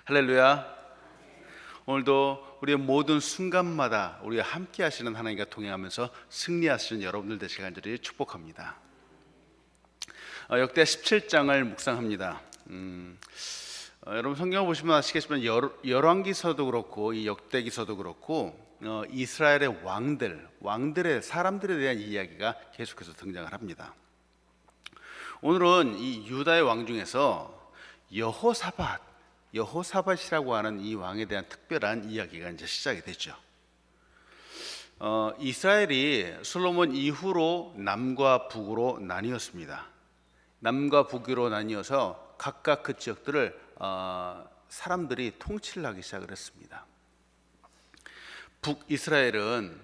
할렐루야. 오늘도 우리의 모든 순간마다 우리와 함께 하시는 하나님과 동행하면서 승리하시는 여러분들 되시길 간절히 축복합니다. 역대 17장을 묵상합니다. 여러분 성경을 보시면 아시겠지만 열왕기서도 그렇고 이 역대기서도 그렇고 이스라엘의 왕들의 사람들에 대한 이야기가 계속해서 등장을 합니다. 오늘은 이 유다의 왕 중에서 여호사밧이라고 하는 이 왕에 대한 특별한 이야기가 이제 시작이 되죠. 이스라엘이 솔로몬 이후로 남과 북으로 나뉘었습니다. 남과 북으로 나뉘어서 각각 그 지역들을 사람들이 통치를 하기 시작을 했습니다. 북이스라엘은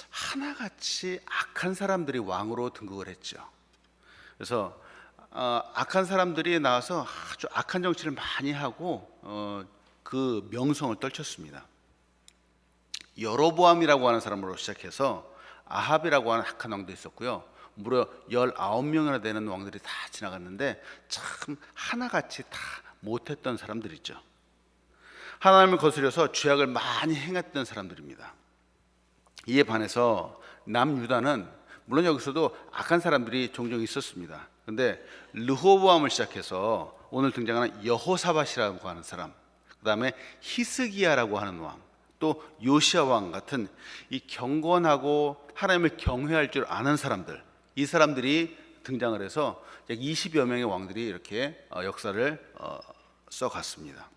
하나같이 악한 사람들이 왕으로 등극을 했죠. 그래서 악한 사람들이 나와서 아주 악한 정치를 많이 하고 그 명성을 떨쳤습니다. 여로보암이라고 하는 사람으로 시작해서 아합이라고 하는 악한 왕도 있었고요. 무려 19명이나 되는 왕들이 다 지나갔는데 참 하나같이 다 못했던 사람들이죠. 하나님을 거스려서 죄악을 많이 행했던 사람들입니다. 이에 반해서 남유다는 물론 여기서도 악한 사람들이 종종 있었습니다. 그런데 르호보암을 시작해서 오늘 등장하는 여호사밧이라고 하는 사람, 그 다음에 히스기야라고 하는 왕, 또 요시야 왕 같은 이 경건하고 하나님을 경외할 줄 아는 사람들, 이 사람들이 등장을 해서 20여 명의 왕들이 이렇게 역사를 써갔습니다.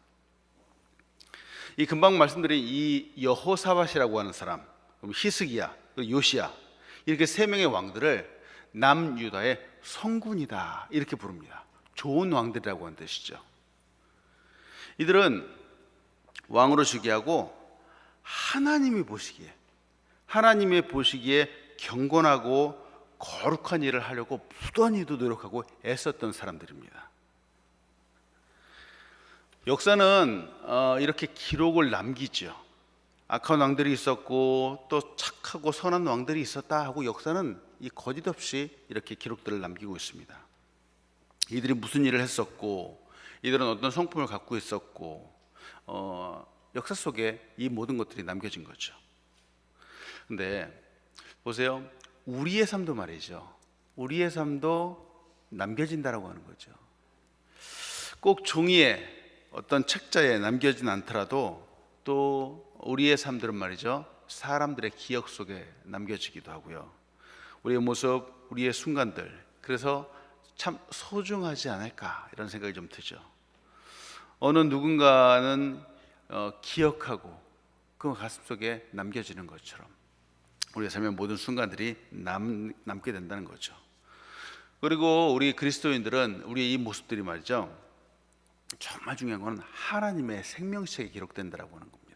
이 금방 말씀드린 이 여호사밧이라고 하는 사람, 그럼 히스기야, 요시야, 이렇게 세 명의 왕들을 남유다의 성군이다 이렇게 부릅니다. 좋은 왕들이라고 하는 뜻이죠. 이들은 왕으로 즉위하고 하나님이 보시기에 경건하고 거룩한 일을 하려고 무던히도 노력하고 애썼던 사람들입니다. 역사는 이렇게 기록을 남기죠. 악한 왕들이 있었고 또 착하고 선한 왕들이 있었다 하고 역사는 이 거짓 없이 이렇게 기록들을 남기고 있습니다. 이들이 무슨 일을 했었고 이들은 어떤 성품을 갖고 있었고 역사 속에 이 모든 것들이 남겨진 거죠. 근데 보세요, 우리의 삶도 말이죠. 우리의 삶도 남겨진다라고 하는 거죠. 꼭 종이에 어떤 책자에 남겨진 않더라도 또 우리의 삶들은 말이죠, 사람들의 기억 속에 남겨지기도 하고요. 우리의 모습, 우리의 순간들, 그래서 참 소중하지 않을까 이런 생각이 좀 들죠. 어느 누군가는 기억하고 그 가슴 속에 남겨지는 것처럼 우리의 삶의 모든 순간들이 남게 된다는 거죠. 그리고 우리 그리스도인들은 우리의 이 모습들이 말이죠, 정말 중요한 건 하나님의 생명책에 기록된다라고 하는 겁니다.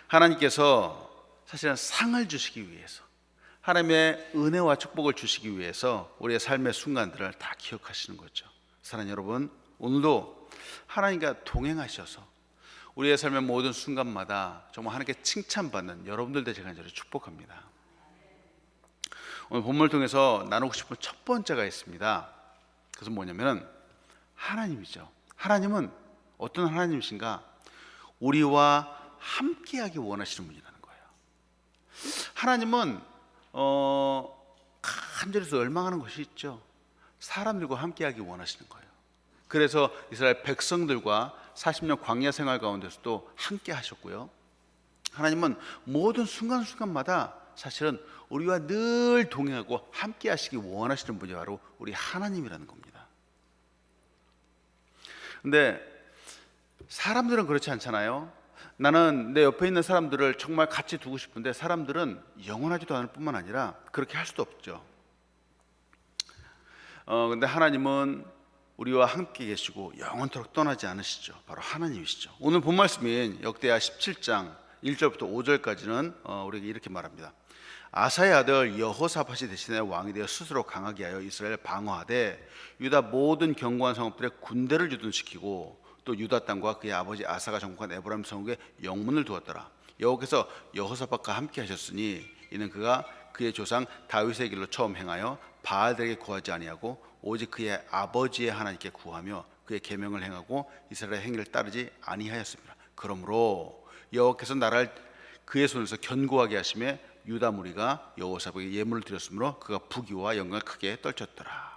하나님께서 사실은 상을 주시기 위해서, 하나님의 은혜와 축복을 주시기 위해서 우리의 삶의 순간들을 다 기억하시는 거죠. 사랑하는 여러분, 오늘도 하나님과 동행하셔서 우리의 삶의 모든 순간마다 정말 하나님께 칭찬받는 여러분들 되시길 간절히 축복합니다. 오늘 본문을 통해서 나누고 싶은 첫 번째가 있습니다. 그것은 뭐냐면 하나님이죠. 하나님은 어떤 하나님이신가? 우리와 함께하기 원하시는 분이라는 거예요. 하나님은 간절히 열망하는 것이 있죠. 사람들과 함께하기 원하시는 거예요. 그래서 이스라엘 백성들과 40년 광야 생활 가운데서도 함께 하셨고요. 하나님은 모든 순간순간마다 사실은 우리와 늘 동행하고 함께 하시기 원하시는 분이 바로 우리 하나님이라는 겁니다. 근데 사람들은 그렇지 않잖아요. 나는 내 옆에 있는 사람들을 정말 같이 두고 싶은데 사람들은 영원하지도 않을 뿐만 아니라 그렇게 할 수도 없죠. 근데 하나님은 우리와 함께 계시고 영원토록 떠나지 않으시죠. 바로 하나님이시죠. 오늘 본 말씀인 역대하 17장 1절부터 5절까지는 우리에게 이렇게 말합니다. 아사의 아들 여호사밧이 대신에 왕이 되어 스스로 강하게 하여 이스라엘을 방어하되 유다 모든 견고한 성읍들의 군대를 주둔시키고 또 유다 땅과 그의 아버지 아사가 정복한 에브라임 성읍에 영문을 두었더라. 여호와께서 여호사밧과 함께 하셨으니 이는 그가 그의 조상 다윗의 길로 처음 행하여 바알들에게 구하지 아니하고 오직 그의 아버지의 하나님께 구하며 그의 계명을 행하고 이스라엘의 행위를 따르지 아니하였습니다. 그러므로 여호와께서 나라를 그의 손에서 견고하게 하심에 유다 무리가 여호사밧에게 예물을 드렸으므로 그가 부귀와 영광을 크게 떨쳤더라.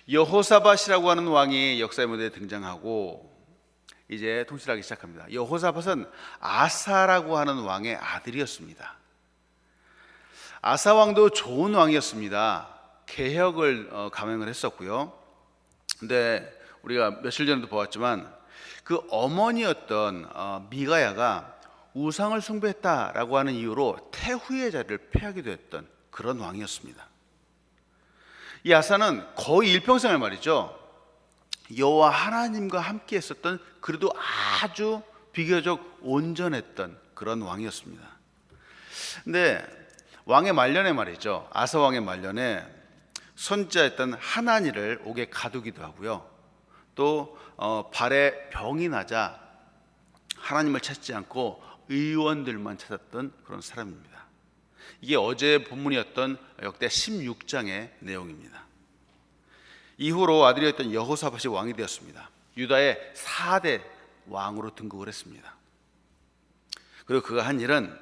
여호사밧이라고 하는 왕이 역사의 무대에 등장하고 이제 통치를 하기 시작합니다. 여호사밧은 아사라고 하는 왕의 아들이었습니다. 아사 왕도 좋은 왕이었습니다. 개혁을 감행을 했었고요. 근데 우리가 며칠 전에도 보았지만 그 어머니였던 미가야가 우상을 숭배했다라고 하는 이유로 태후의 자리를 패하기도 했던 그런 왕이었습니다. 이 아사는 거의 일평생을 말이죠, 여호와 하나님과 함께 했었던, 그래도 아주 비교적 온전했던 그런 왕이었습니다. 근데 왕의 말년에 말이죠, 아사 왕의 말년에 선지자였던 하나니를 옥에 가두기도 하고요, 또 발에 병이 나자 하나님을 찾지 않고 의원들만 찾았던 그런 사람입니다. 이게 어제 본문이었던 역대 16장의 내용입니다. 이후로 아들이었던 여호사밧이 왕이 되었습니다. 유다의 4대 왕으로 등극을 했습니다. 그리고 그가 한 일은,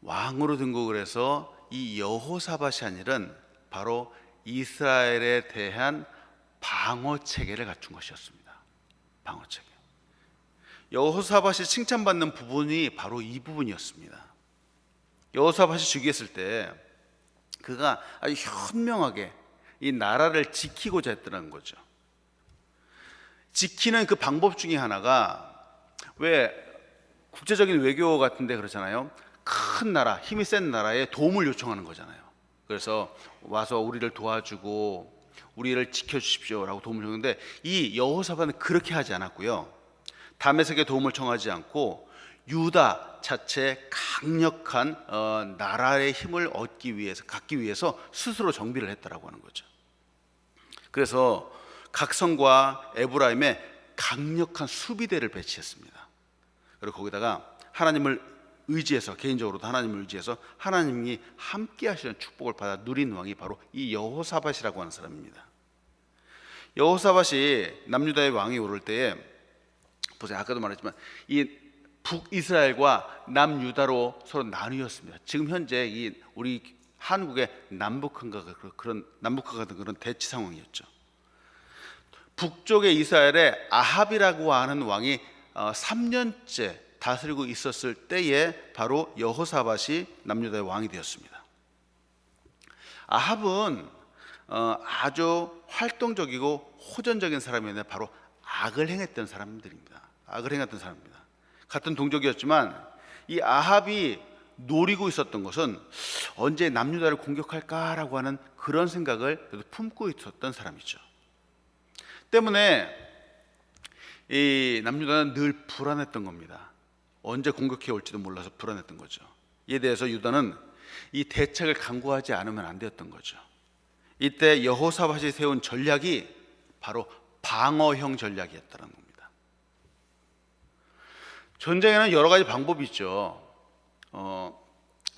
왕으로 등극을 해서 이 여호사밧이 한 일은 바로 이스라엘에 대한 방어 체계를 갖춘 것이었습니다. 방어 체계. 여호사밧이 칭찬받는 부분이 바로 이 부분이었습니다. 여호사밧이 즉위했을 때 그가 아주 현명하게 이 나라를 지키고자 했다는 거죠. 지키는 그 방법 중에 하나가, 왜 국제적인 외교 같은데 그렇잖아요. 큰 나라, 힘이 센 나라에 도움을 요청하는 거잖아요. 그래서 와서 우리를 도와주고 우리를 지켜주십시오라고 도움을 요청하는데, 이 여호사밧은 그렇게 하지 않았고요. 다메섹의 도움을 청하지 않고 유다 자체 강력한 나라의 힘을 얻기 위해서, 갖기 위해서 스스로 정비를 했다라고 하는 거죠. 그래서 각 성과 에브라임에 강력한 수비대를 배치했습니다. 그리고 거기다가 하나님을 의지해서, 개인적으로도 하나님을 의지해서 하나님이 함께 하시는 축복을 받아 누린 왕이 바로 이 여호사밧이라고 하는 사람입니다. 여호사밧이 남유다의 왕이 오를 때에, 보세요, 아까도 말했지만 이 북이스라엘과 남유다로 서로 나뉘었습니다. 지금 현재 이 우리 한국의 남북한가 같은 그런 대치 상황이었죠. 북쪽의 이스라엘에 아합이라고 하는 왕이 3년째 다스리고 있었을 때에 바로 여호사밧이 남유다의 왕이 되었습니다. 아합은 아주 활동적이고 호전적인 사람이었는데 바로 악을 행했던 사람들입니다. 악을 행했던 사람입니다. 같은 동족이었지만 이 아합이 노리고 있었던 것은 언제 남유다를 공격할까라고 하는 그런 생각을 품고 있었던 사람이죠. 때문에 이 남유다는 늘 불안했던 겁니다. 언제 공격해 올지도 몰라서 불안했던 거죠. 이에 대해서 유다는 이 대책을 강구하지 않으면 안 되었던 거죠. 이때 여호사밧이 세운 전략이 바로 방어형 전략이었다는 겁니다. 전쟁에는 여러 가지 방법이 있죠.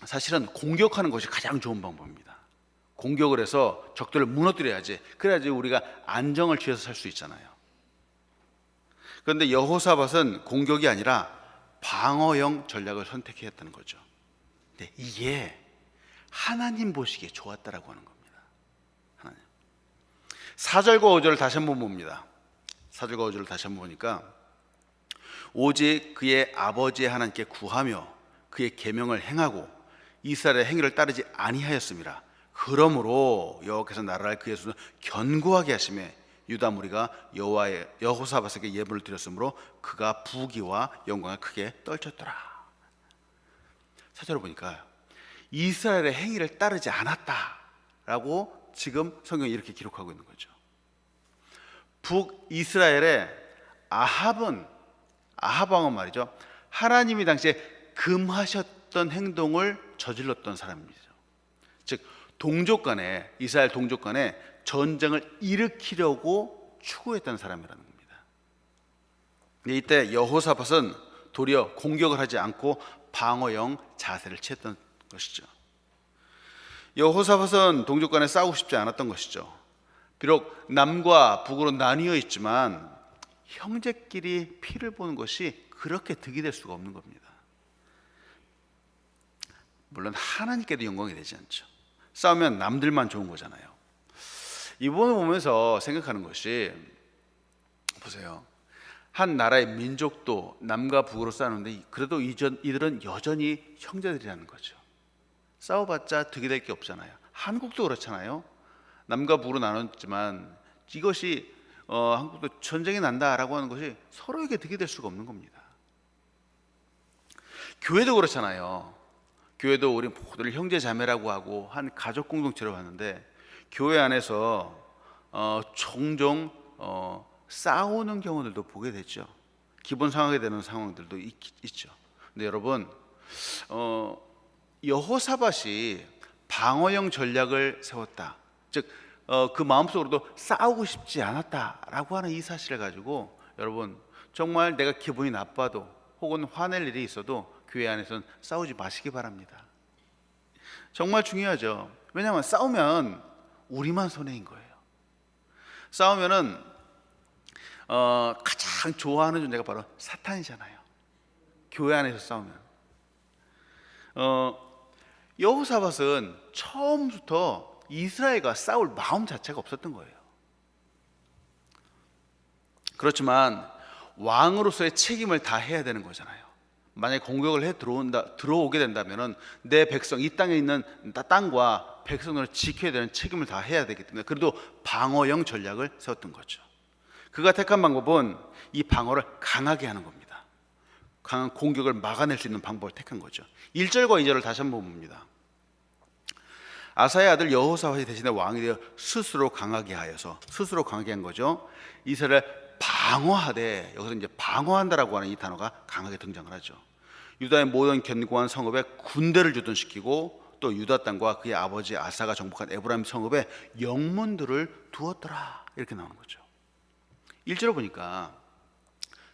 사실은 공격하는 것이 가장 좋은 방법입니다. 공격을 해서 적들을 무너뜨려야지, 그래야지 우리가 안정을 취해서 살 수 있잖아요. 그런데 여호사밧은 공격이 아니라 방어형 전략을 선택했다는 거죠. 근데 이게 하나님 보시기에 좋았다라고 하는 겁니다. 하나님. 4절과 5절을 다시 한번 봅니다. 4절과 5절을 다시 한번 보니까, 오직 그의 아버지의 하나님께 구하며 그의 계명을 행하고 이스라엘의 행위를 따르지 아니하였습니다. 그러므로 여호와께서 나라를 그의 손에 견고하게 하심에 유다 무리가 여호사밧에게 예물을 드렸으므로 그가 부귀와 영광을 크게 떨쳤더라. 4절을 보니까 이스라엘의 행위를 따르지 않았다라고 지금 성경이 이렇게 기록하고 있는 거죠. 북이스라엘의 아합 왕은 말이죠, 하나님이 당시에 금하셨던 행동을 저질렀던 사람이죠. 즉 이스라엘 동족 간에 전쟁을 일으키려고 추구했던 사람이라는 겁니다. 근데 이때 여호사밧은 도리어 공격을 하지 않고 방어형 자세를 취했던 것이죠. 여호사밧은 동족 간에 싸우고 싶지 않았던 것이죠. 비록 남과 북으로 나뉘어 있지만 형제끼리 피를 보는 것이 그렇게 득이 될 수가 없는 겁니다. 물론 하나님께도 영광이 되지 않죠. 싸우면 남들만 좋은 거잖아요. 이 부분을 보면서 생각하는 것이, 보세요, 한 나라의 민족도 남과 북으로 싸우는데 그래도 이들은 여전히 형제들이라는 거죠. 싸워봤자 득이 될 게 없잖아요. 한국도 그렇잖아요. 남과 북으로 나눴지만 이것이 한국도 전쟁이 난다라고 하는 것이 서로에게 득이 될 수가 없는 겁니다. 교회도 그렇잖아요. 교회도 우리 모두를 형제 자매라고 하고 한 가족 공동체로 봤는데 교회 안에서 종종 싸우는 경우들도 보게 되죠. 기분 상하게 되는 상황들도 있죠. 근데 여러분, 여호사밧이 방어형 전략을 세웠다. 즉, 그 마음속으로도 싸우고 싶지 않았다라고 하는 이 사실을 가지고 여러분, 정말 내가 기분이 나빠도 혹은 화낼 일이 있어도 교회 안에서는 싸우지 마시기 바랍니다. 정말 중요하죠. 왜냐하면 싸우면 우리만 손해인 거예요. 싸우면은 가장 좋아하는 존재가 바로 사탄이잖아요. 교회 안에서 싸우면. 여호사밧은 처음부터 이스라엘과 싸울 마음 자체가 없었던 거예요. 그렇지만 왕으로서의 책임을 다해야 되는 거잖아요. 만약에 공격을 해 들어오게 된다면은 내 백성, 이 땅에 있는 땅과 백성을 지켜야 되는 책임을 다해야 되기 때문에 그래도 방어형 전략을 세웠던 거죠. 그가 택한 방법은 이 방어를 강하게 하는 겁니다. 강한 공격을 막아낼 수 있는 방법을 택한 거죠. 1절과 2절을 다시 한번 봅니다. 아사의 아들 여호사밧이 대신에 왕이 되어 스스로 강하게 하여서, 스스로 강하게 한 거죠. 이스라엘을 방어하되, 여기서 이제 방어한다라고 하는 이 단어가 강하게 등장을 하죠. 유다의 모든 견고한 성읍에 군대를 주둔시키고 또 유다 땅과 그의 아버지 아사가 정복한 에브라임 성읍에 영문들을 두었더라, 이렇게 나오는 거죠. 1절을 보니까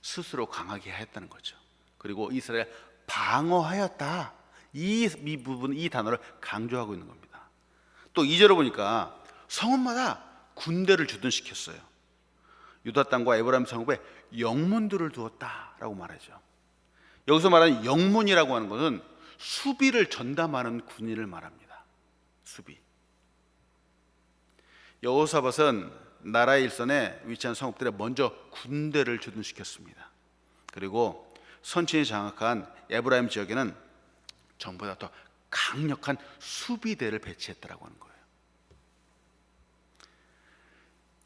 스스로 강하게 하였다는 거죠. 그리고 이스라엘 방어하였다, 이 부분, 이 단어를 강조하고 있는 겁니다. 또 2절을 보니까 성읍마다 군대를 주둔시켰어요. 유다 땅과 에브라임 성읍에 영문들을 두었다라고 말하죠. 여기서 말하는 영문이라고 하는 것은 수비를 전담하는 군인을 말합니다. 수비. 여호사밧은 나라의 일선에 위치한 성읍들에 먼저 군대를 주둔시켰습니다. 그리고 선친이 장악한 에브라임 지역에는 전보다 더 강력한 수비대를 배치했다라고 하는 거예요.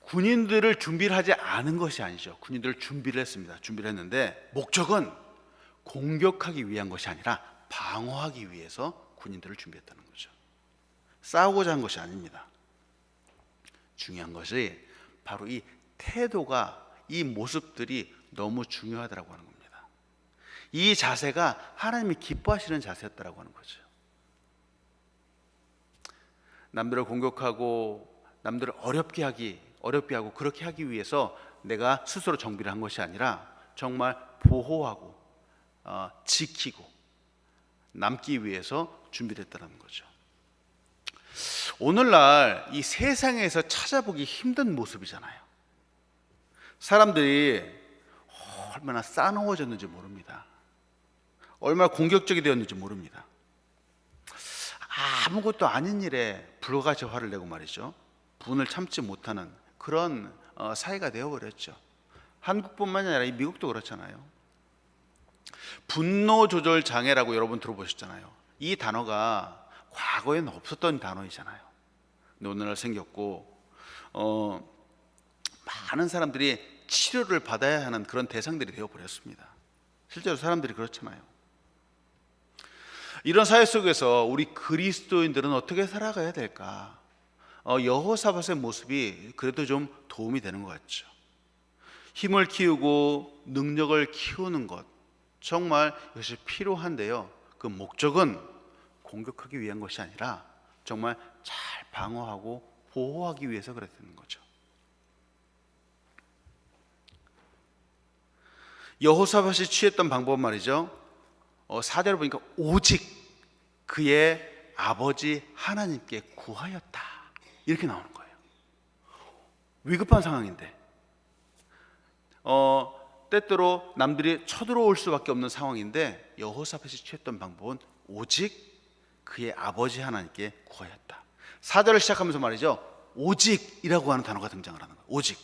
군인들을 준비를 하지 않은 것이 아니죠. 군인들을 준비를 했습니다. 준비를 했는데 목적은 공격하기 위한 것이 아니라 방어하기 위해서 군인들을 준비했다는 거죠. 싸우고자 한 것이 아닙니다. 중요한 것이 바로 이 태도가, 이 모습들이 너무 중요하다고 하는 겁니다. 이 자세가 하나님이 기뻐하시는 자세였다고 하는 거죠. 남들을 공격하고 남들을 어렵게 하고 그렇게 하기 위해서 내가 스스로 정비를 한 것이 아니라 정말 보호하고 지키고 남기 위해서 준비를 했다는 거죠. 오늘날 이 세상에서 찾아보기 힘든 모습이잖아요. 사람들이 얼마나 싸놓워졌는지 모릅니다. 얼마나 공격적이 되었는지 모릅니다. 아무것도 아닌 일에 불같이 화를 내고 말이죠. 분을 참지 못하는 그런 사회가 되어버렸죠. 한국뿐만이 아니라 이 미국도 그렇잖아요. 분노 조절 장애라고 여러분 들어보셨잖아요. 이 단어가 과거에는 없었던 단어이잖아요. 근데 오늘날 생겼고 많은 사람들이 치료를 받아야 하는 그런 대상들이 되어버렸습니다. 실제로 사람들이 그렇잖아요. 이런 사회 속에서 우리 그리스도인들은 어떻게 살아가야 될까? 여호사밧의 모습이 그래도 좀 도움이 되는 것 같죠. 힘을 키우고 능력을 키우는 것, 정말 이것이 필요한데요. 그 목적은 공격하기 위한 것이 아니라 정말 잘 방어하고 보호하기 위해서 그랬다는 거죠. 여호사밧이 취했던 방법은 말이죠, 4절을 보니까 오직 그의 아버지 하나님께 구하였다, 이렇게 나오는 거예요. 위급한 상황인데 때때로 남들이 쳐들어올 수밖에 없는 상황인데 여호사밧이 취했던 방법은 오직 그의 아버지 하나님께 구하였다. 4절을 시작하면서 말이죠, 오직이라고 하는 단어가 등장을 하는 거예요. 오직.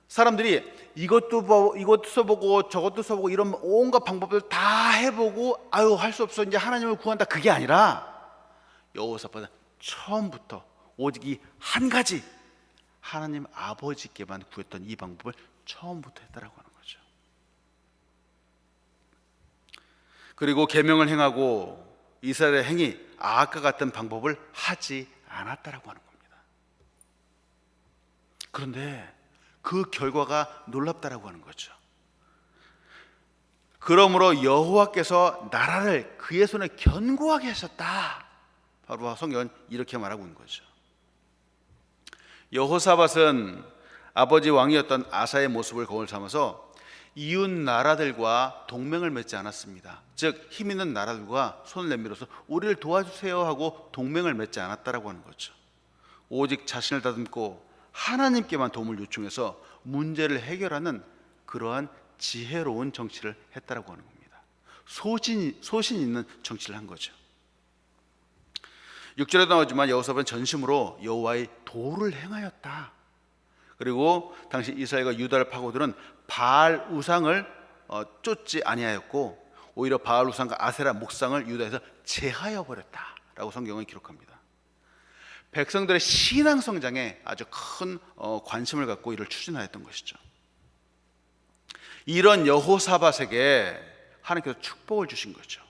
사람들이 이것도 써보고 저것도 써보고 이런 온갖 방법을 다 해보고 할 수 없어 이제 하나님을 구한다, 그게 아니라 여호사밧은 처음부터 오직 이 한 가지 하나님 아버지께만 구했던 이 방법을 처음부터 했다라고 하는 거죠. 그리고 계명을 행하고 이스라엘의 행위 아까 같은 방법을 하지 않았다라고 하는 겁니다. 그런데 그 결과가 놀랍다라고 하는 거죠. 그러므로 여호와께서 나라를 그의 손에 견고하게 하셨다. 바로 성경은 이렇게 말하고 있는 거죠. 여호사밧은 아버지 왕이었던 아사의 모습을 거울 삼아서 이웃 나라들과 동맹을 맺지 않았습니다. 즉 힘 있는 나라들과 손을 내밀어서 우리를 도와주세요 하고 동맹을 맺지 않았다라고 하는 거죠. 오직 자신을 다듬고 하나님께만 도움을 요청해서 문제를 해결하는 그러한 지혜로운 정치를 했다라고 하는 겁니다. 소신 있는 정치를 한 거죠. 6절에 나오지만 여호사밧은 전심으로 여호와의 도를 행하였다. 그리고 당시 이스라엘과 유다를 파고드는 바알 우상을 쫓지 아니하였고 오히려 바알 우상과 아세라 목상을 유다에서 제하여 버렸다라고 성경은 기록합니다. 백성들의 신앙 성장에 아주 큰 관심을 갖고 이를 추진하였던 것이죠. 이런 여호사밧에게 하나님께서 축복을 주신 거죠.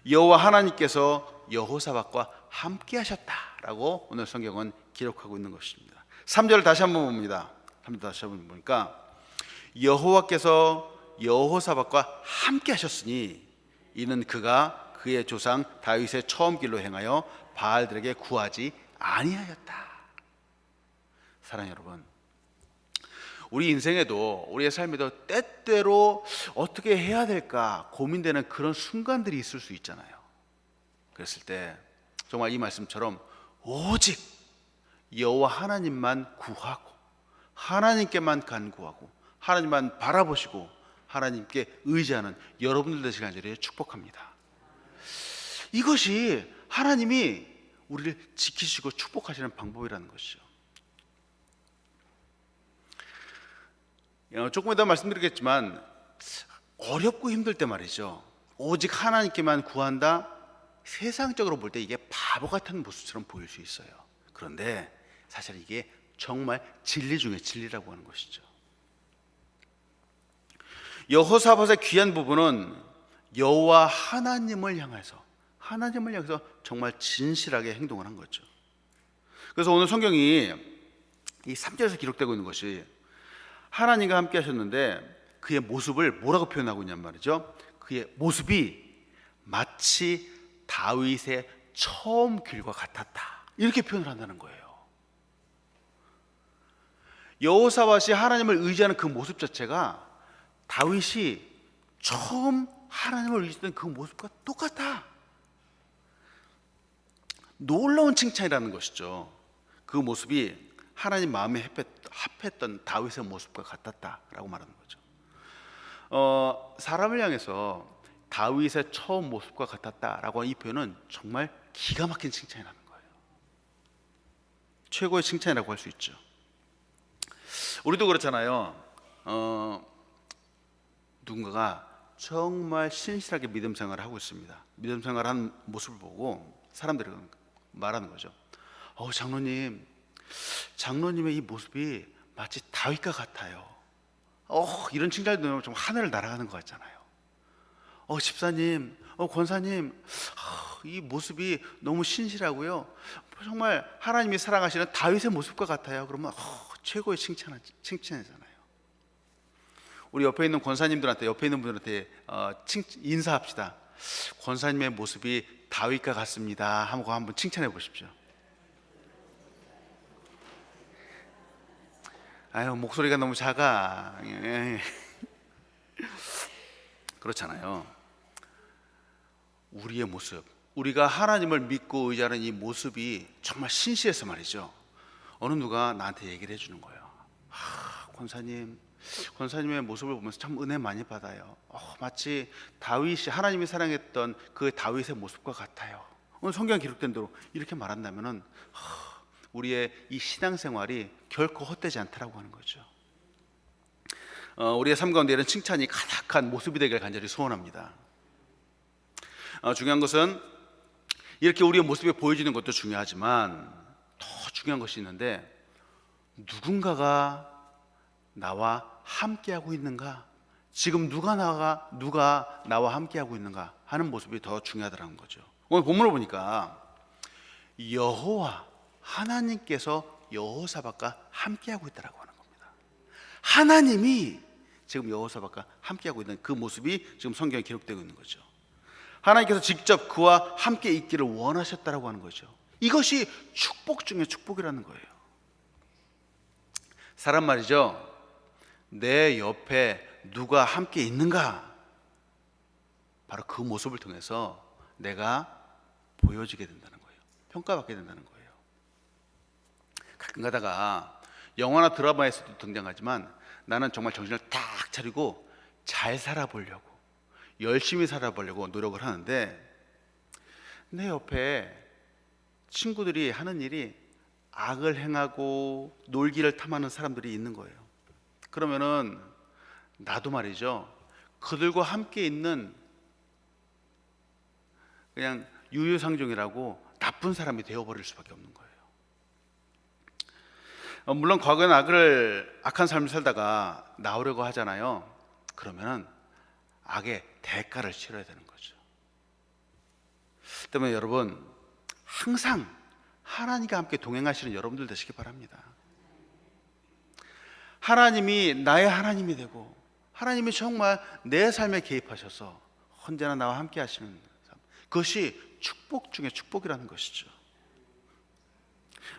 여호와 하나님께서 여호사밧과 함께 하셨다라고 오늘 성경은 기록하고 있는 것입니다. 3절을 다시 한번 봅니다. 3절 다시 한번 보니까 여호와께서 여호사밧과 함께 하셨으니 이는 그가 그의 조상 다윗의 처음 길로 행하여 바알들에게 구하지 아니하였다. 사랑하는 여러분, 우리 인생에도 우리의 삶에도 때때로 어떻게 해야 될까 고민되는 그런 순간들이 있을 수 있잖아요. 그랬을 때 정말 이 말씀처럼 오직 여호와 하나님만 구하고 하나님께만 간구하고 하나님만 바라보시고 하나님께 의지하는 여러분들 되시길 간절히 축복합니다. 이것이 하나님이 우리를 지키시고 축복하시는 방법이라는 것이죠. 조금 이따 말씀드리겠지만 어렵고 힘들 때 말이죠, 오직 하나님께만 구한다, 세상적으로 볼 때 이게 바보 같은 모습처럼 보일 수 있어요. 그런데 사실 이게 정말 진리 중에 진리라고 하는 것이죠. 여호사밧의 귀한 부분은 여호와 하나님을 향해서 정말 진실하게 행동을 한 거죠. 그래서 오늘 성경이 이 3절에서 기록되고 있는 것이 하나님과 함께 하셨는데 그의 모습을 뭐라고 표현하고 있냔 말이죠. 그의 모습이 마치 다윗의 처음 길과 같았다, 이렇게 표현을 한다는 거예요. 여호사밧이 하나님을 의지하는 그 모습 자체가 다윗이 처음 하나님을 의지했던 그 모습과 똑같아. 놀라운 칭찬이라는 것이죠. 그 모습이 하나님 마음에 합했던 다윗의 모습과 같았다라고 말하는 거죠. 사람을 향해서 다윗의 처음 모습과 같았다라고 하는 이 표현은 정말 기가 막힌 칭찬이라는 거예요. 최고의 칭찬이라고 할 수 있죠. 우리도 그렇잖아요. 누군가가 정말 신실하게 믿음 생활을 하고 있습니다. 믿음 생활하는 모습을 보고 사람들이 말하는 거죠. 장로님의 이 모습이 마치 다윗과 같아요. 이런 칭찬을 들으면 좀 하늘을 날아가는 것 같잖아요. 집사님, 권사님, 이 모습이 너무 신실하고요, 정말 하나님이 사랑하시는 다윗의 모습과 같아요. 그러면 최고의 칭찬이잖아요. 우리 옆에 있는 권사님들한테, 옆에 있는 분들한테 인사합시다. 권사님의 모습이 다윗과 같습니다 하고 한번 칭찬해 보십시오. 목소리가 너무 작아. 그렇잖아요. 우리의 모습, 우리가 하나님을 믿고 의지하는 이 모습이 정말 신실해서 말이죠, 어느 누가 나한테 얘기를 해주는 거예요. 권사님의 모습을 보면서 참 은혜 많이 받아요. 마치 다윗이 하나님이 사랑했던 그 다윗의 모습과 같아요. 오늘 성경에 기록된 대로 이렇게 말한다면은 우리의 이 신앙생활이 결코 헛되지 않다라고 하는 거죠. 우리의 삶 가운데 이런 칭찬이 가득한 모습이 되길 간절히 소원합니다. 중요한 것은 이렇게 우리의 모습이 보여지는 것도 중요하지만 더 중요한 것이 있는데, 누군가가 나와 함께하고 있는가, 지금 누가 나와 함께하고 있는가 하는 모습이 더 중요하다는 거죠. 오늘 본문을 보니까 여호와 하나님께서 여호사밧과 함께하고 있다라고 하는 겁니다. 하나님이 지금 여호사밧과 함께하고 있는 그 모습이 지금 성경에 기록되고 있는 거죠. 하나님께서 직접 그와 함께 있기를 원하셨다라고 하는 거죠. 이것이 축복 중에 축복이라는 거예요. 사람 말이죠, 내 옆에 누가 함께 있는가, 바로 그 모습을 통해서 내가 보여지게 된다는 거예요. 평가받게 된다는 거예요. 가끔 가다가 영화나 드라마에서도 등장하지만 나는 정말 정신을 딱 차리고 잘 살아보려고, 열심히 살아보려고 노력을 하는데, 내 옆에 친구들이 하는 일이 악을 행하고 놀기를 탐하는 사람들이 있는 거예요. 그러면은 나도 말이죠, 그들과 함께 있는 그냥 유유상종이라고 나쁜 사람이 되어버릴 수밖에 없는 거예요. 물론 과거에는 악한 삶을 살다가 나오려고 하잖아요. 그러면은 악의 대가를 치러야 되는 거죠. 때문에 여러분, 항상 하나님과 함께 동행하시는 여러분들 되시기 바랍니다. 하나님이 나의 하나님이 되고, 하나님이 정말 내 삶에 개입하셔서 언제나 나와 함께 하시는 삶, 그것이 축복 중에 축복이라는 것이죠.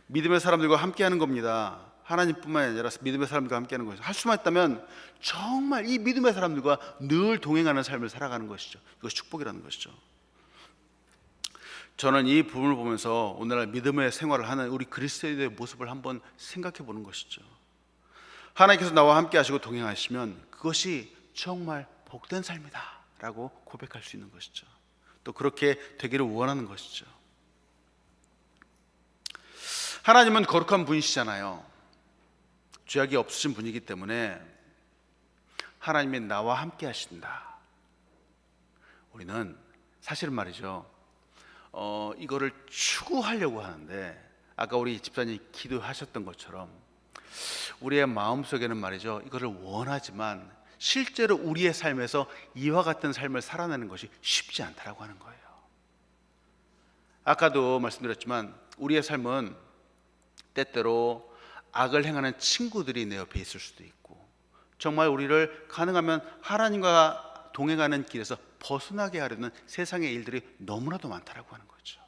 믿음의 사람들과 함께 하는 겁니다. 하나님뿐만 아니라 믿음의 사람들과 함께 하는 것이죠. 할 수만 있다면 정말 이 믿음의 사람들과 늘 동행하는 삶을 살아가는 것이죠. 그것이 축복이라는 것이죠. 저는 이 부분을 보면서 오늘날 믿음의 생활을 하는 우리 그리스도인의 모습을 한번 생각해 보는 것이죠. 하나님께서 나와 함께 하시고 동행하시면 그것이 정말 복된 삶이다 라고 고백할 수 있는 것이죠. 또 그렇게 되기를 원하는 것이죠. 하나님은 거룩한 분이시잖아요. 죄악이 없으신 분이기 때문에 하나님이 나와 함께 하신다. 우리는 사실은 말이죠, 이거를 추구하려고 하는데, 아까 우리 집사님이 기도하셨던 것처럼 우리의 마음속에는 말이죠, 이거를 원하지만 실제로 우리의 삶에서 이와 같은 삶을 살아내는 것이 쉽지 않다라고 하는 거예요. 아까도 말씀드렸지만 우리의 삶은 때때로 악을 행하는 친구들이 내 옆에 있을 수도 있고, 정말 우리를 가능하면 하나님과 동행하는 길에서 벗어나게 하려는 세상의 일들이 너무나도 많다라고 하는 거죠.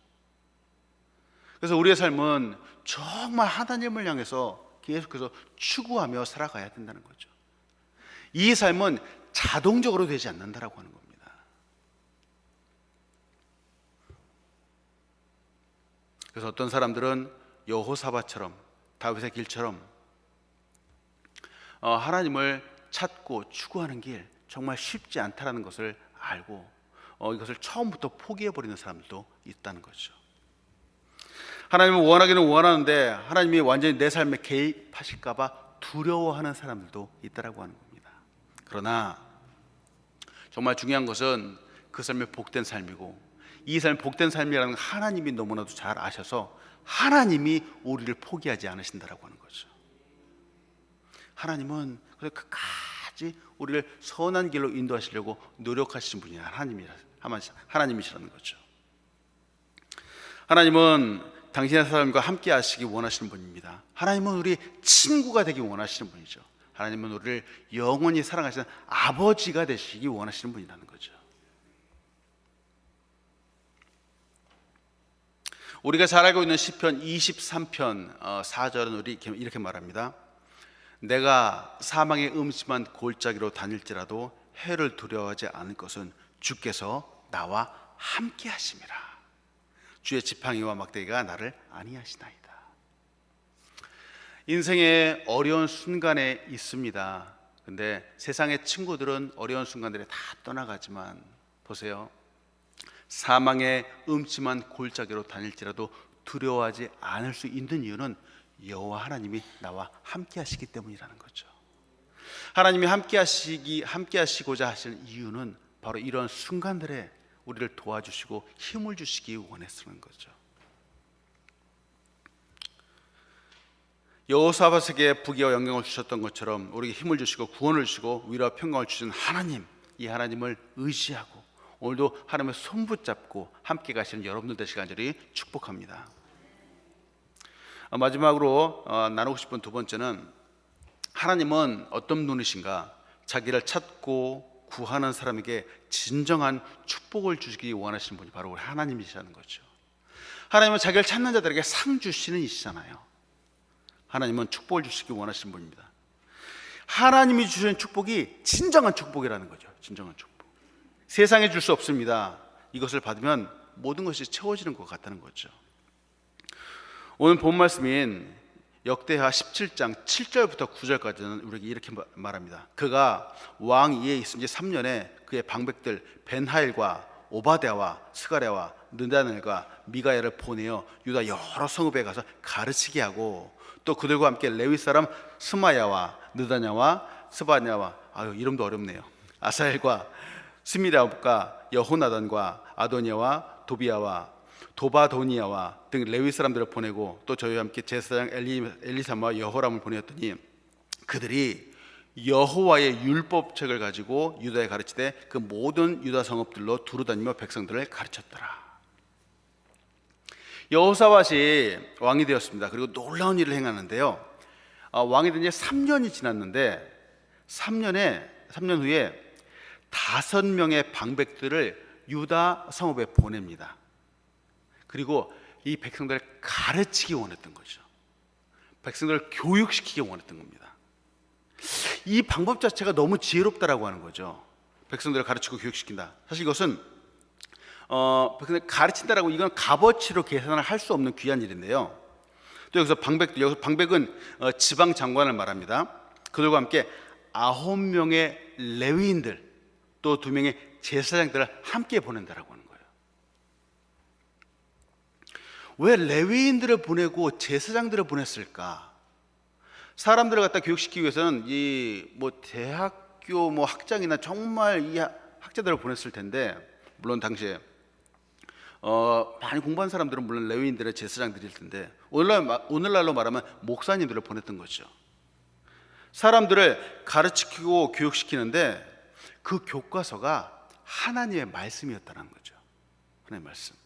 그래서 우리의 삶은 정말 하나님을 향해서 계속해서 추구하며 살아가야 된다는 거죠. 이 삶은 자동적으로 되지 않는다라고 하는 겁니다. 그래서 어떤 사람들은 여호사밧처럼, 다윗의 길처럼 하나님을 찾고 추구하는 길 정말 쉽지 않다라는 것을 알고 이것을 처음부터 포기해버리는 사람들도 있다는 거죠. 하나님을 원하기는 원하는데 하나님이 완전히 내 삶에 개입하실까 봐 두려워하는 사람들도 있다라고 하는 겁니다. 그러나 정말 중요한 것은 그 삶이 복된 삶이고, 이 삶이 복된 삶이라는 걸 하나님이 너무나도 잘 아셔서 하나님이 우리를 포기하지 않으신다라고 하는 거죠. 하나님은 그래서 끝까지 우리를 선한 길로 인도하시려고 노력하시는 분이 하나님이시라는 거죠. 하나님은 당신의 사람과 함께 하시기 원하시는 분입니다. 하나님은 우리 친구가 되기 원하시는 분이죠. 하나님은 우리를 영원히 사랑하시는 아버지가 되시기 원하시는 분이라는 거죠. 우리가 잘 알고 있는 시편 23편 4절은 우리 이렇게 말합니다. 내가 사망의 음침한 골짜기로 다닐지라도 해를 두려워하지 않을 것은 주께서 나와 함께 하심이라. 주의 지팡이와 막대기가 나를 안위하시나이다. 인생의 어려운 순간에 있습니다. 근데 세상의 친구들은 어려운 순간들에 다 떠나가지만 보세요. 사망의 음침한 골짜기로 다닐지라도 두려워하지 않을 수 있는 이유는 여호와 하나님이 나와 함께 하시기 때문이라는 거죠. 하나님이 함께 하시고자 하시는 이유는 바로 이런 순간들에 우리를 도와주시고 힘을 주시기 원해서는 거죠. 여호사밧에게 부귀와 영광을 주셨던 것처럼 우리에게 힘을 주시고 구원을 주시고 위로와 평강을 주신 하나님, 이 하나님을 의지하고 오늘도 하나님의 손 붙잡고 함께 가시는 여러분들 되시길 간절히 축복합니다. 마지막으로 나누고 싶은 두 번째는, 하나님은 어떤 분이신가? 자기를 찾고 구하는 사람에게 진정한 축복을 주시기 원하시는 분이 바로 우리 하나님이시라는 거죠. 하나님은 자기를 찾는 자들에게 상 주시는 이시잖아요. 하나님은 축복을 주시기 원하시는 분입니다. 하나님이 주시는 축복이 진정한 축복이라는 거죠. 진정한 축복. 세상에 줄 수 없습니다. 이것을 받으면 모든 것이 채워지는 것 같다는 거죠. 오늘 본 말씀인 역대하 17장 7절부터 9절까지는 우리에게 이렇게 말합니다. 그가 왕 위에 있은 지 3년에 그의 방백들 벤하일과 오바댜와 스가랴와 느다넬과 미가야를 보내어 유다 여러 성읍에 가서 가르치게 하고, 또 그들과 함께 레위 사람 스마야와 느다냐와 스바냐와 이름도 어렵네요. 아사엘과 스미랴과 여호나단과 아도니아와 도비야와 도바도니아와 등 레위 사람들을 보내고, 또 저희와 함께 제사장 엘리사마와 여호람을 보내었더니 그들이 여호와의 율법책을 가지고 유다에 가르치되 그 모든 유다 성읍들로 두루다니며 백성들을 가르쳤더라. 여호사밧이 왕이 되었습니다. 그리고 놀라운 일을 행하는데요. 왕이 된 지 3년이 지났는데 3년 후에 5명의 방백들을 유다 성읍에 보냅니다. 그리고 이 백성들을 가르치기 원했던 거죠. 백성들을 교육시키기 원했던 겁니다. 이 방법 자체가 너무 지혜롭다라고 하는 거죠. 백성들을 가르치고 교육시킨다. 사실 이것은 백성들을 가르친다라고, 이건 값어치로 계산을 할 수 없는 귀한 일인데요. 또 여기서 방백은 지방 장관을 말합니다. 그들과 함께 9명의 레위인들, 또 2명의 제사장들을 함께 보낸다라고 하는 거예요. 왜 레위인들을 보내고 제사장들을 보냈을까? 사람들을 갖다 교육시키기 위해서는 대학교 학장이나 정말 이 학자들을 보냈을 텐데, 물론 당시에 많이 공부한 사람들은 물론 레위인들의 제사장들일 텐데, 오늘날로 말하면 목사님들을 보냈던 거죠. 사람들을 가르치고 교육시키는데 그 교과서가 하나님의 말씀이었다는 거죠. 하나님의 말씀.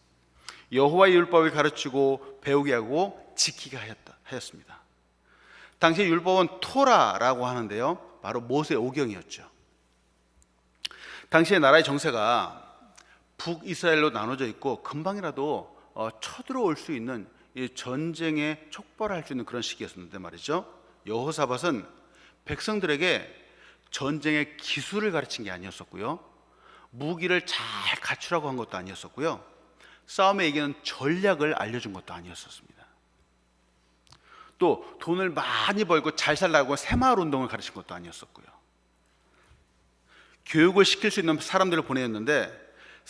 여호와의 율법을 가르치고 배우게 하고 지키게 하였습니다. 당시 율법은 토라라고 하는데요, 바로 모세 오경이었죠. 당시의 나라의 정세가 북이스라엘로 나눠져 있고 금방이라도 쳐들어올 수 있는 전쟁에 촉발할 수 있는 그런 시기였는데 말이죠. 여호사밧은 백성들에게 전쟁의 기술을 가르친 게 아니었었고요, 무기를 잘 갖추라고 한 것도 아니었었고요, 싸움에 이기는 전략을 알려준 것도 아니었었습니다. 또 돈을 많이 벌고 잘 살라고 새마을 운동을 가르친 것도 아니었었고요. 교육을 시킬 수 있는 사람들을 보내었는데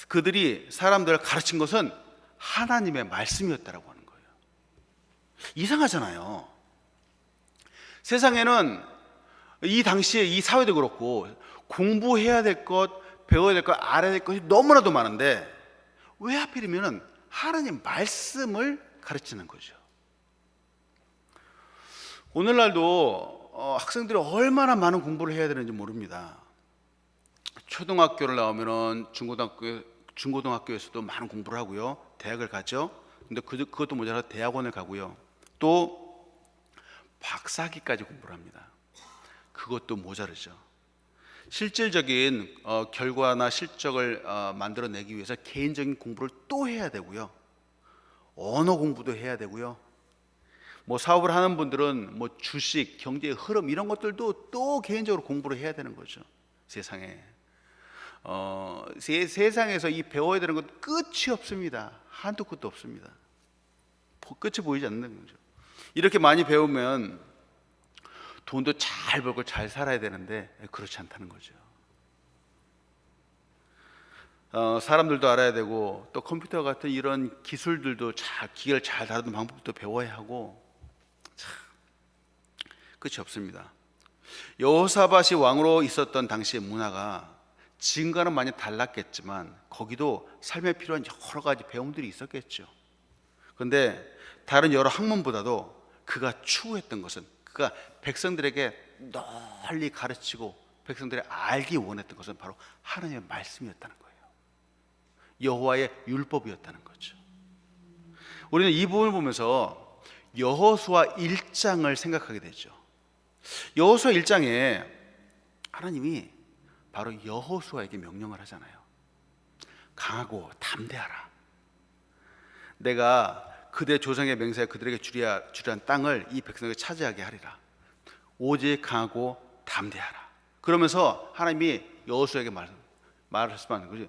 그들이 사람들을 가르친 것은 하나님의 말씀이었다라고 하는 거예요. 이상하잖아요. 세상에는 이 당시에 이 사회도 그렇고 공부해야 될 것, 배워야 될 것, 알아야 될 것이 너무나도 많은데 왜 하필이면 하나님 말씀을 가르치는 거죠. 오늘날도 학생들이 얼마나 많은 공부를 해야 되는지 모릅니다. 초등학교를 나오면은 중고등학교에서도 많은 공부를 하고요, 대학을 가죠. 근데 그것도 모자라 대학원을 가고요, 또 박사학위까지 공부를 합니다. 그것도 모자르죠. 실질적인 결과나 실적을 만들어내기 위해서 개인적인 공부를 또 해야 되고요, 언어 공부도 해야 되고요, 사업을 하는 분들은 주식, 경제의 흐름 이런 것들도 또 개인적으로 공부를 해야 되는 거죠. 세상에 세상에서 이 배워야 되는 것 끝이 없습니다. 한도 끝도 없습니다. 끝이 보이지 않는 거죠. 이렇게 많이 배우면 돈도 잘 벌고 잘 살아야 되는데 그렇지 않다는 거죠. 사람들도 알아야 되고 또 컴퓨터 같은 이런 기술들도 기계를 잘 다루는 방법도 배워야 하고 참 끝이 없습니다. 여호사밧이 왕으로 있었던 당시의 문화가 지금과는 많이 달랐겠지만 거기도 삶에 필요한 여러 가지 배움들이 있었겠죠. 그런데 다른 여러 학문보다도 그가 추구했던 것은, 그가 백성들에게 널리 가르치고 백성들이 알기 원했던 것은 바로 하나님의 말씀이었다는 거예요. 여호와의 율법이었다는 거죠. 우리는 이 부분을 보면서 여호수아 1장을 생각하게 되죠. 여호수아 1장에 하나님이 바로 여호수아에게 명령을 하잖아요. 강하고 담대하라. 내가 그대 조상의 맹세에 그들에게 주리한 땅을 이 백성에게 차지하게 하리라. 오직 강하고 담대하라. 그러면서 하나님이 여호수아에게 말씀하는 거죠.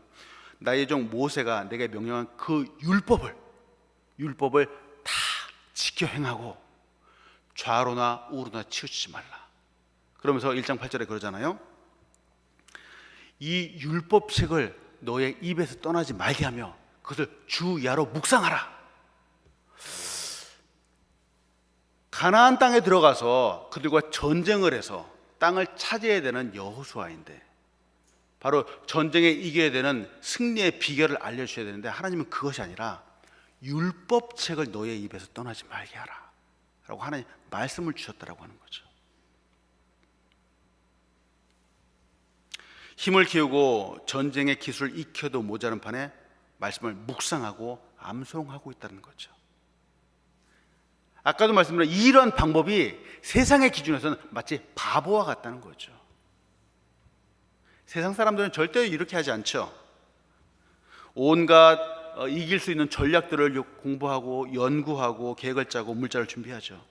나의 종 모세가 내게 명령한 그 율법을 다 지켜 행하고 좌로나 우로나 치우치지 말라. 그러면서 1장 8절에 그러잖아요. 이 율법책을 너의 입에서 떠나지 말게 하며 그것을 주야로 묵상하라. 가나안 땅에 들어가서 그들과 전쟁을 해서 땅을 차지해야 되는 여호수아인데, 바로 전쟁에 이겨야 되는 승리의 비결을 알려주셔야 되는데, 하나님은 그것이 아니라 율법책을 너의 입에서 떠나지 말게 하라 라고 하나님 말씀을 주셨다라고 하는 거죠. 힘을 키우고 전쟁의 기술을 익혀도 모자란 판에 말씀을 묵상하고 암송하고 있다는 거죠. 아까도 말씀드린 이런 방법이 세상의 기준에서는 마치 바보와 같다는 거죠. 세상 사람들은 절대 이렇게 하지 않죠. 온갖 이길 수 있는 전략들을 공부하고 연구하고 계획을 짜고 물자를 준비하죠.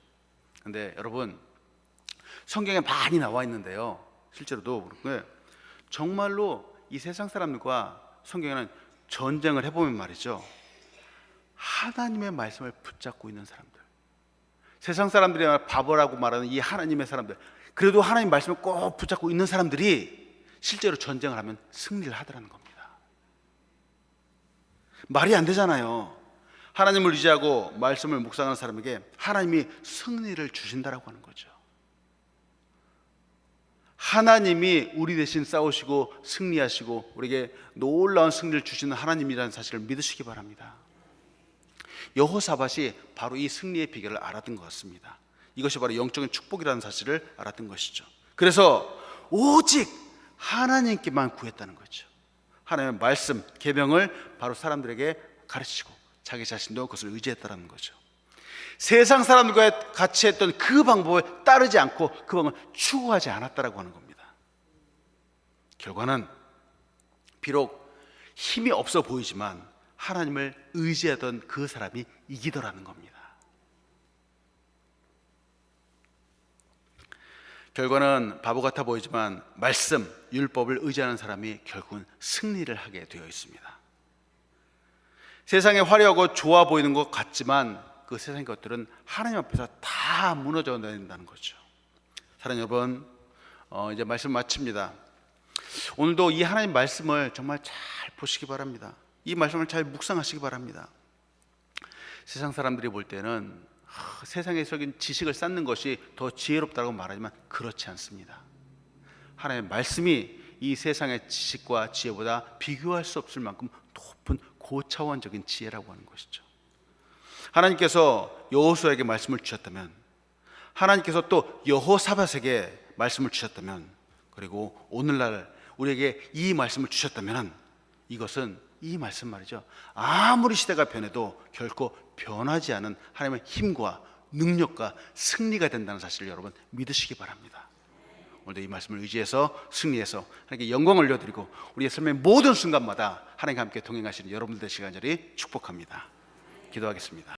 그런데 여러분, 성경에 많이 나와 있는데요, 실제로도 정말로 이 세상 사람들과 성경에는 전쟁을 해보면 말이죠, 하나님의 말씀을 붙잡고 있는 사람들, 세상 사람들이 바보라고 말하는 이 하나님의 사람들, 그래도 하나님 말씀을 꼭 붙잡고 있는 사람들이 실제로 전쟁을 하면 승리를 하더라는 겁니다. 말이 안 되잖아요. 하나님을 의지하고 말씀을 묵상하는 사람에게 하나님이 승리를 주신다라고 하는 거죠. 하나님이 우리 대신 싸우시고 승리하시고 우리에게 놀라운 승리를 주시는 하나님이라는 사실을 믿으시기 바랍니다. 여호사밧이 바로 이 승리의 비결을 알았던 것 같습니다. 이것이 바로 영적인 축복이라는 사실을 알았던 것이죠. 그래서 오직 하나님께만 구했다는 거죠. 하나님의 말씀, 계명을 바로 사람들에게 가르치고 자기 자신도 그것을 의지했다는 거죠. 세상 사람들과 같이 했던 그 방법을 따르지 않고 그 방법을 추구하지 않았다라고 하는 겁니다. 결과는 비록 힘이 없어 보이지만 하나님을 의지하던 그 사람이 이기더라는 겁니다. 결과는 바보 같아 보이지만 말씀, 율법을 의지하는 사람이 결국은 승리를 하게 되어 있습니다. 세상에 화려하고 좋아 보이는 것 같지만 그 세상의 것들은 하나님 앞에서 다 무너져 내린다는 거죠. 사랑하는 여러분, 이제 말씀 마칩니다. 오늘도 이 하나님 말씀을 정말 잘 보시기 바랍니다. 이 말씀을 잘 묵상하시기 바랍니다. 세상 사람들이 볼 때는 세상에서긴 지식을 쌓는 것이 더 지혜롭다고 말하지만 그렇지 않습니다. 하나님의 말씀이 이 세상의 지식과 지혜보다 비교할 수 없을 만큼 높은 고차원적인 지혜라고 하는 것이죠. 하나님께서 여호수아에게 말씀을 주셨다면, 하나님께서 또 여호사밧에게 말씀을 주셨다면, 그리고 오늘날 우리에게 이 말씀을 주셨다면, 이것은 이 말씀 말이죠, 아무리 시대가 변해도 결코 변하지 않은 하나님의 힘과 능력과 승리가 된다는 사실을 여러분 믿으시기 바랍니다. 오늘도 이 말씀을 의지해서 승리해서 하나님께 영광을 올려드리고 우리의 삶의 모든 순간마다 하나님과 함께 동행하시는 여러분들 되시기 간절히 축복합니다. 기도하겠습니다.